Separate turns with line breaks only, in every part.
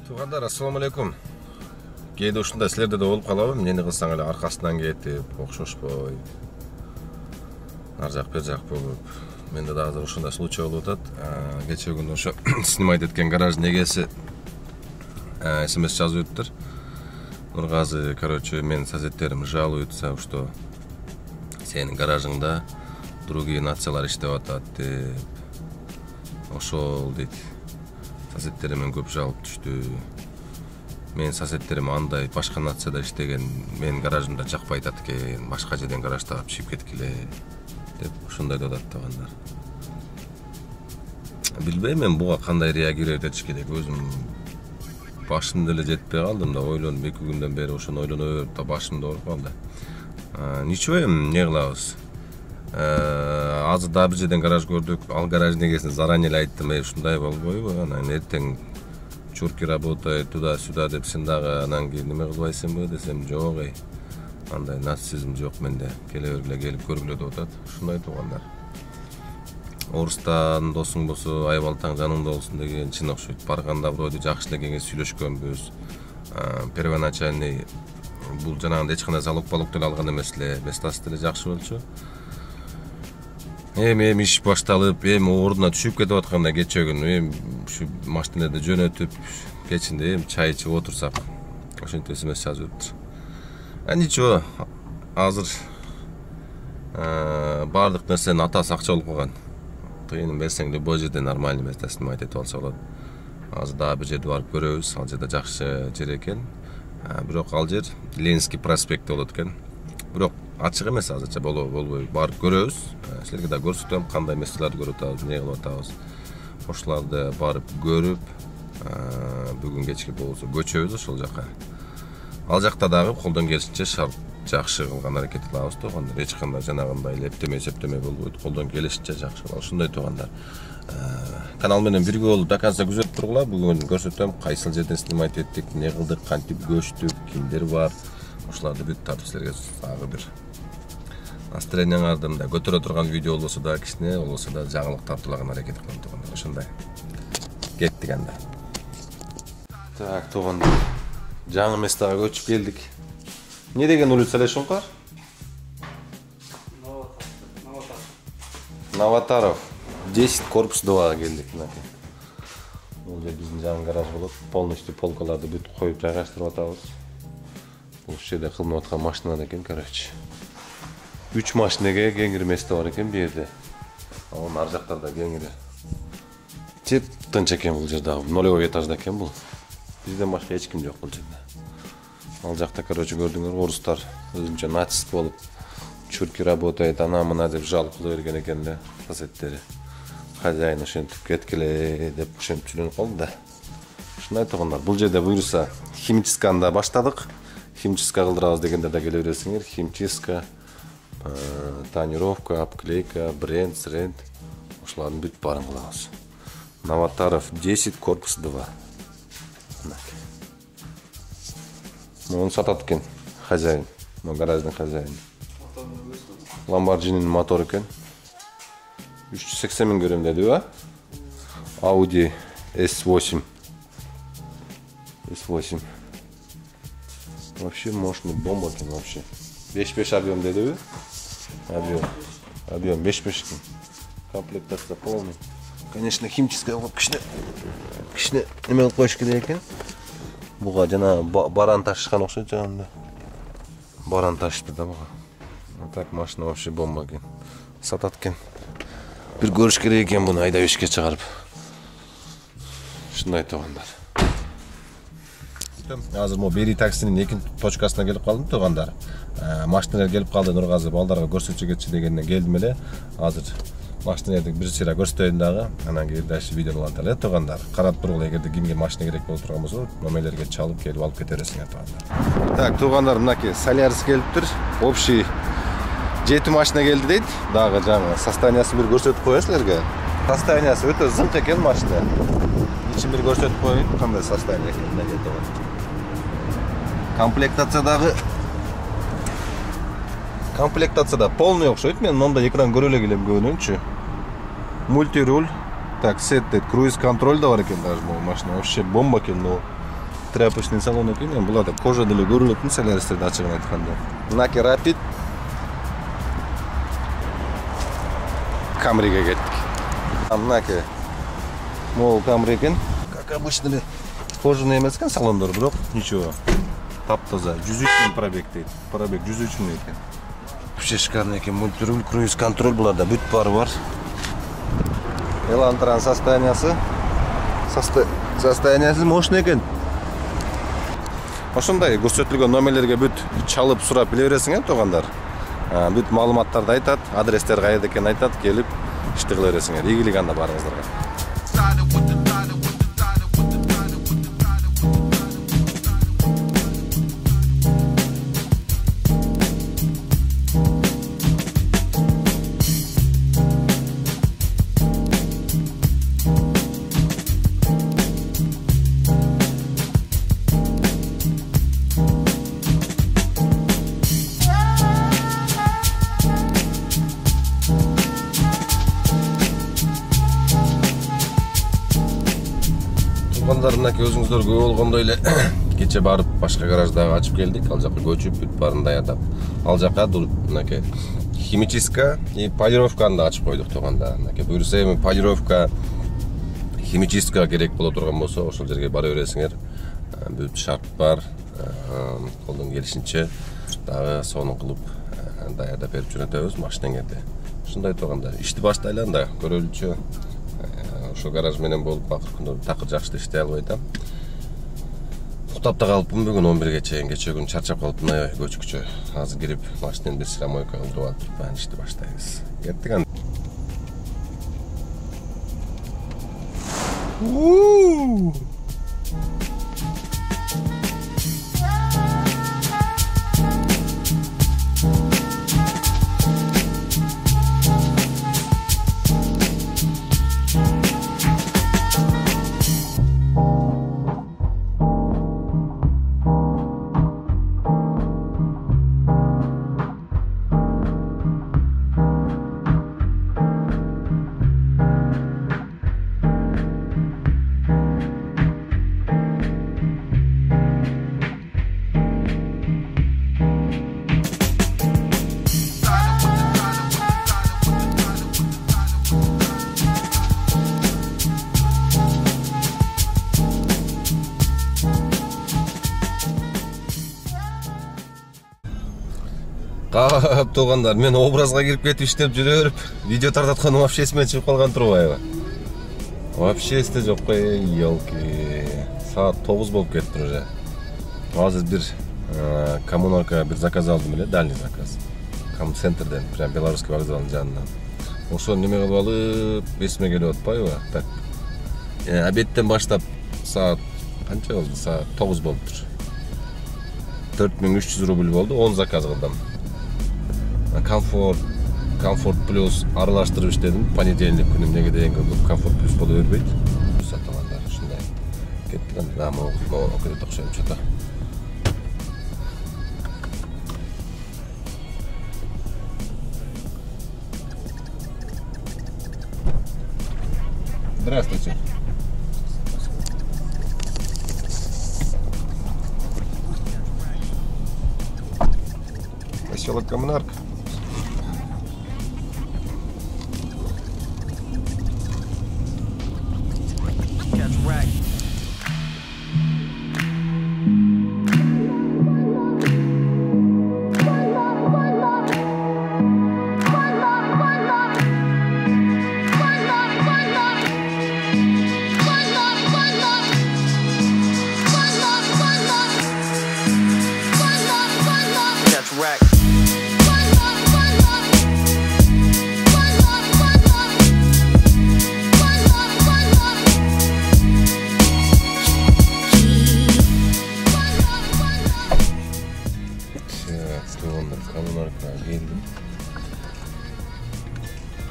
Туугандар, ассаламу алейкум. Кээде ушундай силерде да болуп калабы? Эмнени кылсаң эле аркасынан кетип, окшошпой. Ар жак бер жак болуп. Менде да азыр ушундай случай болуп атат. Кечээ күнү ошо снимать эткен гараждын эгеси СМС жазып өттүр. Нургазы, короче, менин соседтерим жалуются, что сенин гаражыңда другие нациялар иштеп атат деп. Ошол дейт. Соседтеримен көп жалып түштү. Менин соседтерим андай башка нацияда иштеген, менин гаражымда жакпай атат экен, башка жерден гараж таап чыгып кеткиле деп ушундай деп атат туугандар. Билбейм мен буга кандай реагировать этиш керек. Өзүм башымда эле жетпей калдым да, ойлонуп 2 күндөн бери ошону ойлоно берип да башымда ооруп калды. Ничего, эми эмне кылабыз? Азыр да бир жерден гараж көрдүк. Ал гараждын эгесине заранее эле айттым, ушундай болбойбу? Анан эртең чурки работает туда-сюда деп сен дагы анан кийин неме кылбайсыңбы десем, жок андай нацизм жок менде. Келе бергиле, келип көргүлө деп атат. Ушундай туугандар. Орустан досуң болсо айбалтаң жаныңда болсун деген чын окшойт. Барганда вроде жакшы эле кеңеш сүйлөшкөнбүз. Первоначальный бул жанагындай эч кандай залог-полог деле алган эмес эле, местасы деле жакшы болчу. Эми иш башталып, ордуна түшүп кетип атканда кечээ күнү ушу машинада жөнөтүп, кечинде чай ичип отурсак, ошентип СМС жазып өттүр. Ничего, азыр бардык нерсенин атасы акча болуп калган. Тыйынын берсең любой жерде нормальный место снимать этип алса болот. Азыр дагы бир жерде барып көрөбүз. Ал жерде жакшы жер экен. Бирок ал жер Ленинский проспектте болот экен. Бирок ачык эмес азырча, болбой барып көрөбүз. Силерге да көрсөтөм кандай меселерди көрүп атабыз, эмне кылып атабыз. Ошоларды барып көрүп, бүгүн кечке болсо көчөбүз ошол жака. Ал жакта дагы колдон келишинче жакшы кылган аракет кылабыз туугандар. Эч кандай жанагындай эптеме болбойт. Колдон келишинче жакшы. Ошондой туугандар. Канал менен бирге болуп до конца күзөтүп тургула. Бүгүн көрсөтөм кайсыл жерден снимать эттик, эмне кылдык, кантип көчтүк, кимдер бар. Ошоларды бүт тартып силерге дагы бир настроениеңарды көтөрө турган видео болсо да, кичине болсо да жаңылык тартуулаган аракет кылам туугандар. Ошондой. Кеттик анда. Так, туугандар. Жаңы местага көчүп келдик. Не деген улица эле ушункар? Новотаров. 10 корпус 2 келдик. Бул жер биздин жаңы гараж болот. Полностью полкаларды бүт коюп жайгаштырып атабыз. Бул жерде кылынып аткан машиналар экен, короче. 3 машинеге кеңири месте бар экен бу жерде. Ал ар жактарда кеңири. Теп тынч экен бул жерде. 0 этажда экен бул. Бизден башка эч ким жок бул жерде. Ал жакта, короче, көрдүңөр, орустар өзүнчө нацист болуп, чурки работает, ана мына деп жалып кыла берген экен да, соседтери. Хозяин ошентип кеткиле деп ошентип жүрүнүп калды да. Ушундай туугандар, бул жерде буюрса химчистканы да баштадык. Химчистка кылдырабыз дегенде да келе бересиңер. Химчистка, тонировка, обклейка, бренд, сренд. Ошолардын бүт баарын кылабыз. Новотаров 10 корпус 2. Он сатат экен хозяин, гараждын хозяины. Lamborghini'nin мотор экен. 380 миң көрөм деди ба? Audi S8. S8. Вообще мощный бомба экен вообще. 5.5 объем деди ба? Объем 5.5 экен. Комплектация полный. Конечно, химчистка кылып кичине эме кылып коюш керек экен. Буга жана баран ташышкан окшойт жанында. Баран ташыпты да буга. Так машина вообще бомба экен. Сатат экен. Бир көрүш керек экен буну айдап ишке чыгарып. Ушундай туугандар. Азыр мо Бери таксинин 2 точкасына келип калдым туугандар. Машиналар келип калды, Нургазы балдарга көрсөтчү кетчи дегенден келдим эле. Азыр машиналарды бир сыйра көрсөтөйүн дагы, анан кийин дальше видеону уланталы туугандар. Карап тургула, эгерде кимге машина керек болуп турган болсо, номерлерге чалып келип алып кете бересиңер туугандар. Так, туугандар, мынакей Солярис келиптир. Общий 7 машина келди дейт. Дагы жаңы состояниясын бир көрсөтүп коёюн силерге. Состояниясы өтө зыңк экен машина. Ичин бир көрсөтүп коеюн, кандай состояние экен. Комплектацияда полный окшойт. Мен монда экран көрө эле келем көбүнөнчү. Мультируль, Так, сет, круиз контроль да бар екен даже, машина вообще бомба екен, но тряпочный салон екен. Мен буларда кожа деле көрүнөт, силердерди ачыгын айтканда. Мынаки Rapid Camry'ге кеттик. Мынаки Мол Camry екен. Как обычно эле кожаный эмес экен салондор, бирок ничего. Таптаза. 103 000 пробег дейт. Пробег 103 000 екен. Вообще шикарный екен. Мультируль, круиз контроль буларда бүт бары бар. Элантран состояниясы мощный екен. Ошондой көрсөтүлгөн номерлерге бүт чалып сурап биле бересиң туугандар. Бүт маалыматтарды айтат, адрестер кайерде экенин айтат, келип ишти кыла бересиңер. Ийгилик анда баарыңыздарга. Мындаки өзүңүздөр көп болгондой эле кече барып башка гараждагы ачып келдик. Ал жака көчүп бүт барын даярдап. Ал жака мынакей химическа и полировканы да ачып койдук тууганда. Мынакей буюрса эми полировка, химическа керек боло турган болсо ошол жерге бара бересиңер. Бүт шарт бар. Колдон келишинче дагы сонун кылып даярдап берип жөнөтөбүз машинеңерди. Ушундай тууганда ишти баштайлы анда көрөлүчү. Ошо гараж менен болуп акыркы күндөрдө такыр жакшы иштей албай атам. Уктап да калыпмын бүгүн 11ге чейин. Кечээ күн чарчап калыпмын аябай көчкүчө. Азыр кирип машинени бир сырамойка кылдырып алып туруп ишти баштайбыз. Кеттик анда. Кап туугандар, мен образга кирип кетип иштеп жүрө берип, видео тартатканым вообще эсиме чыгып калган турбайбы? Вообще эсте жок кой, ёлки. Саат 9 болуп кетти уже. Азыр бир коммунарка бир заказ алдым эле, дальний заказ. Комцентрден, прям Белорусский вокзалдын жанынан. Ошо неме кылып алып, эсиме келип атпайбы? Так. Обедтен баштап саат канча болду? Саат 9 болуптур. 4300 рубль болду, 10 заказ кылдым. Комфорт плюс аралаштырып иштедим. Понедельник күнү эмнеге дегенге комфорт плюс боло бербейт. Сатагандар ушундай. Кеттик анда, могу окуйт окшойм чото. Здравствуйте. Поселок Коммунарка.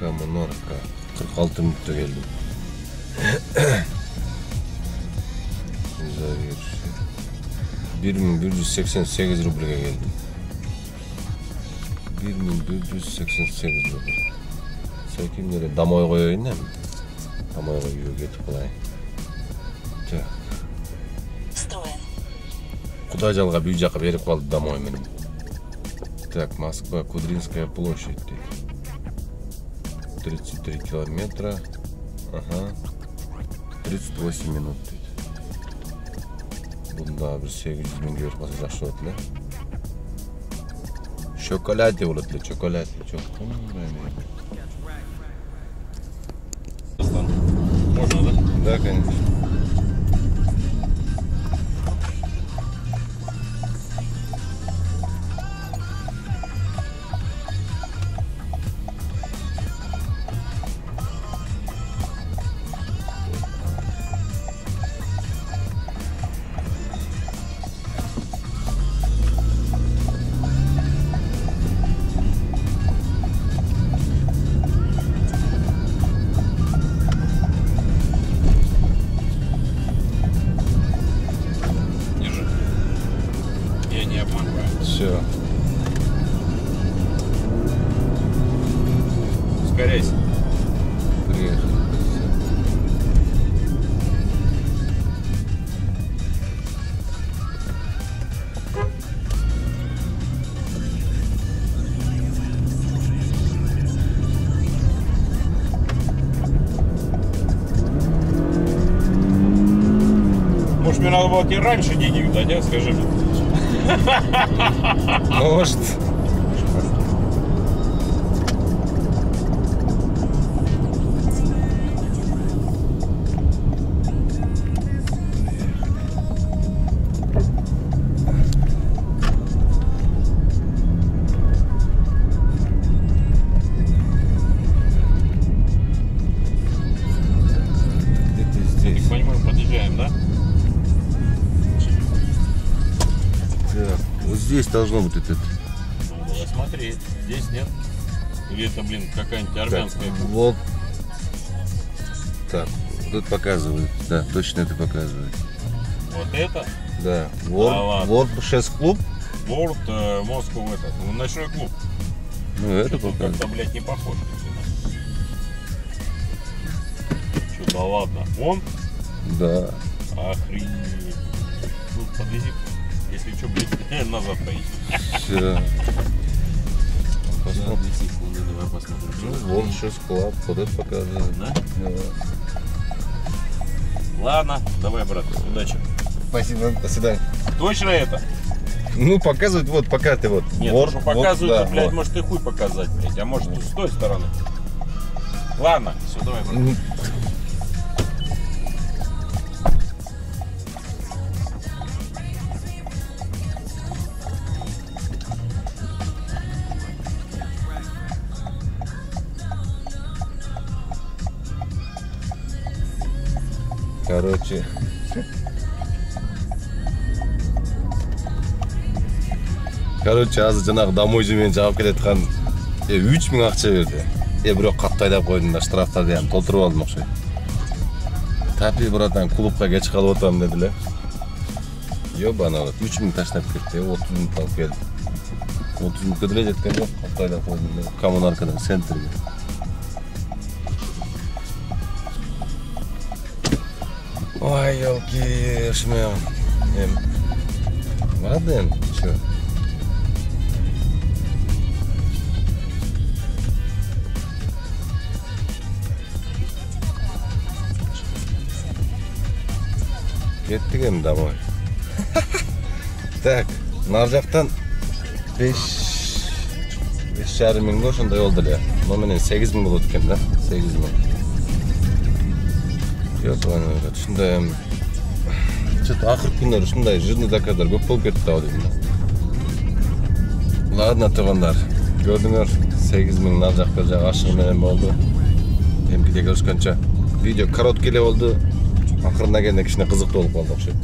Коммунарка 46 минутта келдим. Заверши. 1188 рубльге келдим. 1188 рубль. Сайкимдере дамой коёюн эми. Дамойго үйгө кетип калайын. Так. Строен. Кудай жалга бүй жака берип калды домой менен. Так, Москва, Кудринская площадь. 33 километра. Ага. 38 минут. Бунда bir 800 ming берип калса жакшы болот эле. Шоколад деп болот эле, шоколад.
Можно, да?
Да, конечно. Все.
Ускоряйся.
Приехали.
Может, мне надо было тебе раньше денег дать, а? Скажи мне.
Может. Где-то здесь.
Так понимаю, подъезжаем, да?
Так, вот здесь должно быть этот.
Ну, давай смотреть. Здесь нет. Или это, блин, какая-нибудь армянская
Так,
кухня?
вот. Так, тут показывает. Да, точно это показывает.
Вот это?
Да.
ладно.
Вот 6 клуб.
World Moscow этот. Ну, ночной клуб.
Ну, это
Что-то
показывает.
как-то, блядь, не похож. Что, да ладно. Он?
Да.
Охренеть. Ну, подвези. Если что, блядь, назад поедем.
Все. Посмотрим.
секунды, давай посмотрим.
Ну, вот 6 клуб. Вот это показывает.
Да?
Да.
Ладно, давай, брат, удачи.
Спасибо. До свидания.
Точно это?
Ну, показывает, вот, пока ты вот.
Нет,
вот,
ну, что показывают,
да,
то, блядь,
вот.
может и хуй показать, блядь. А может с той стороны. Ладно, все, давай, брат.
Короче. Азыр жанагы домой жемен жаап келаткан 3000 акча берди. Бирок катты айдап койдум да штрафтарды ham толтуруп алдым окшойт. Тапи братан, клубка кеч калып атам деди эле. Ёбана, 3000 таштап кетти, 30 алып келди. 30 деле жеткен жок, катты айдап койдум. Коммунаркадан центрге. Ой, елки, шмел. Ладно, все. Кеттик эми домой. Так, нар жактан 5,5 миңге ошондой болду эле. Мына менен 8 миң болот экен да, 8 миң. Yok bana öyle. Şundayım. Çıt ahır günler şunday jırны zakarlar көп болып кетті ау деймін. Ладно туғандар. Көрдіңдер 8 миң нар жақ бер жақ ашығы менен болды. Эмгиде көрүшкөнчө. Видео короткий эле болду. Акырына келгенде кичине кызыктуу болуп калды окшойт.